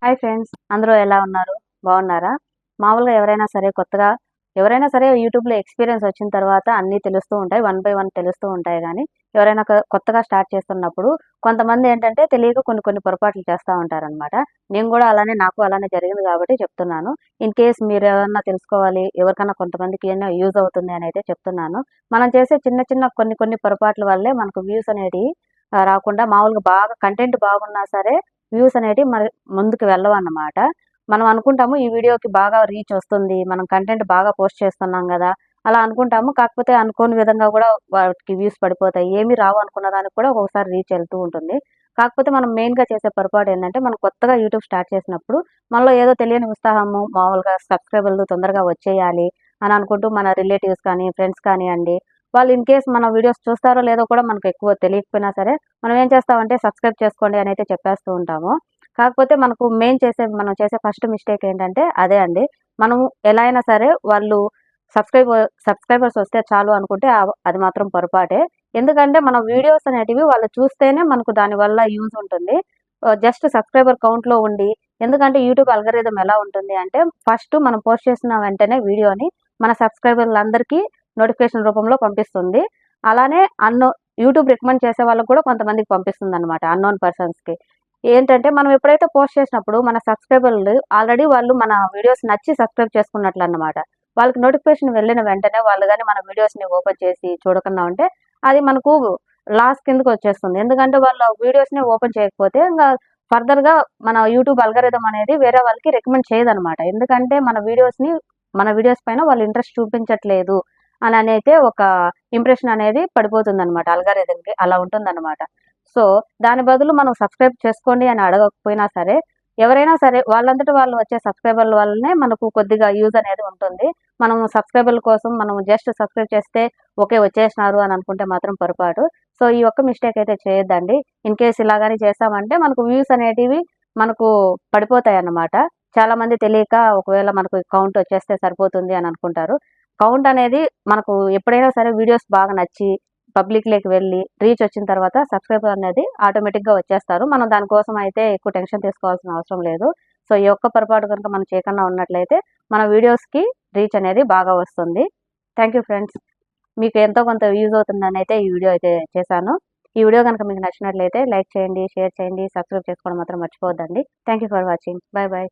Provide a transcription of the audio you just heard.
Hi friends, అందరూ ఎలా ఉన్నారు? బాగున్నారా? మామూలుగా ఎవరైనా సరే యూట్యూబ్లో ఎక్స్పీరియన్స్ వచ్చిన తర్వాత అన్నీ తెలుస్తూ ఉంటాయి. వన్ బై వన్ తెలుస్తూ ఉంటాయి. కానీ ఎవరైనా కొత్తగా స్టార్ట్ చేస్తున్నప్పుడు కొంతమంది ఏంటంటే తెలియక కొన్ని కొన్ని పొరపాట్లు చేస్తూ ఉంటారనమాట. నేను కూడా నాకు అలానే జరిగింది కాబట్టి చెప్తున్నాను. ఇన్ కేస్ మీరు ఏమన్నా తెలుసుకోవాలి, ఎవరికైనా కొంతమందికి ఏమైనా యూజ్ అవుతుంది అని అయితే చెప్తున్నాను. మనం చేసే చిన్న చిన్న కొన్ని కొన్ని పొరపాట్ల వల్లే మనకు వ్యూస్ అనేటివి రాకుండా, మామూలుగా బాగా కంటెంట్ బాగున్నా సరే వ్యూస్ అనేటివి మరి ముందుకు వెళ్ళవన్నమాట. మనం అనుకుంటాము ఈ వీడియోకి బాగా రీచ్ వస్తుంది, మనం కంటెంట్ బాగా పోస్ట్ చేస్తున్నాం కదా, అలా అనుకుంటాము. కాకపోతే అనుకోని విధంగా కూడా వాటికి వ్యూస్ పడిపోతాయి. ఏమీ రావు అనుకున్న దానికి కూడా ఒక్కొక్కసారి రీచ్ వెళ్తూ ఉంటుంది. కాకపోతే మనం మెయిన్గా చేసే పొరపాటు ఏంటంటే, మనం కొత్తగా యూట్యూబ్ స్టార్ట్ చేసినప్పుడు మనలో ఏదో తెలియని ఉత్సాహము, మామూలుగా సబ్స్క్రైబర్లు తొందరగా వచ్చేయాలి అని అనుకుంటూ మన రిలేటివ్స్ కానీ ఫ్రెండ్స్ కానివ్వండి, వాళ్ళు ఇన్ కేస్ మన వీడియోస్ చూస్తారో లేదో కూడా మనకు ఎక్కువ తెలియకపోయినా సరే మనం ఏం చేస్తామంటే సబ్స్క్రైబ్ చేసుకోండి అని అయితే చెప్పేస్తూ ఉంటాము. కాకపోతే మనం చేసే ఫస్ట్ మిస్టేక్ ఏంటంటే అదే అండి. మనము ఎలా అయినా సరే వాళ్ళు సబ్స్క్రైబర్స్ వస్తే చాలు అనుకుంటే అది మాత్రం పొరపాటే. ఎందుకంటే మన వీడియోస్ అనేటివి వాళ్ళు చూస్తేనే మనకు దానివల్ల యూజ్ ఉంటుంది. జస్ట్ సబ్స్క్రైబర్ కౌంట్‌లో ఉండి, ఎందుకంటే యూట్యూబ్ అల్గారిథం ఎలా ఉంటుంది అంటే, ఫస్ట్ మనం పోస్ట్ చేసిన వెంటనే వీడియోని మన సబ్స్క్రైబర్లందరికీ నోటిఫికేషన్ రూపంలో పంపిస్తుంది. అలానే యూట్యూబ్ రికమెండ్ చేసే వాళ్ళకి కూడా కొంతమందికి పంపిస్తుందనమాట, అన్నోన్ పర్సన్స్‌కి. ఏంటంటే మనం ఎప్పుడైతే పోస్ట్ చేసినప్పుడు మన సబ్స్క్రైబర్లు ఆల్రెడీ వాళ్ళు మన వీడియోస్ నచ్చి సబ్స్క్రైబ్ చేసుకున్నట్లన్నమాట. వాళ్ళకి నోటిఫికేషన్ వెళ్ళిన వెంటనే వాళ్ళు గాని మన వీడియోస్‌ని ఓపెన్ చేసి చూడకుండా ఉంటే అది మనకు లాస్ కిందకి వచ్చేస్తుంది. ఎందుకంటే వాళ్ళు ఆ వీడియోస్‌ని ఓపెన్ చేయకపోతే ఫర్దర్‌గా మన యూట్యూబ్ అల్గారిథం అనేది వేరే వాళ్ళకి రికమెండ్ చేయదనమాట. ఎందుకంటే మన వీడియోస్ పైన వాళ్ళు ఇంట్రెస్ట్ చూపించట్లేదు అననైతే ఒక ఇంప్రెషన్ అనేది పడిపోతుందనమాట అల్గారిథంకి. అలా ఉంటుందన్నమాట. సో, దాని బదులు మనం సబ్స్క్రైబ్ చేసుకోండి అని అడగకపోయినా సరే, ఎవరైనా సరే వాళ్ళంతట వాళ్ళు వచ్చే సబ్స్క్రైబర్ల వల్లనే మనకు కొద్దిగా యూజ్ అనేది ఉంటుంది. మనం సబ్స్క్రైబర్ల కోసం మనం జస్ట్ సబ్స్క్రైబ్ చేస్తే ఓకే వచ్చేసినారు అని అనుకుంటే మాత్రం పొరపాటు. సో, ఈ ఒక్క మిస్టేక్ అయితే చేయొద్దండి. ఇన్ కేస్ ఇలా గాని చేశామంటే మనకు వ్యూస్ అనేటివి మనకు పడిపోతాయన్నమాట. చాలామంది తెలియక ఒకవేళ మనకు కౌంట్ వచ్చేస్తే సరిపోతుంది అని అనుకుంటారు. కౌంట్ అనేది మనకు ఎప్పుడైనా సరే వీడియోస్ బాగా నచ్చి పబ్లిక్‌లోకి వెళ్ళి రీచ్ వచ్చిన తర్వాత సబ్స్క్రైబర్ అనేది ఆటోమేటిక్‌గా వచ్చేస్తారు. మనం దానికోసం అయితే ఎక్కువ టెన్షన్ తీసుకోవాల్సిన అవసరం లేదు. సో, ఈ ఒక్క పొరపాటు కనుక మనం చేయకుండా ఉన్నట్లయితే మన వీడియోస్‌కి రీచ్ అనేది బాగా వస్తుంది. Thank you friends. మీకు ఎంతో కొంత యూజ్ అవుతుందనైతే ఈ వీడియో అయితే చేశాను. ఈ వీడియో గనుక మీకు నచ్చినట్లయితే లైక్ చేయండి, షేర్ చేయండి, సబ్స్క్రైబ్ చేసుకోవడం మాత్రం మర్చిపోవద్దండి. Thank you for watching. Bye by.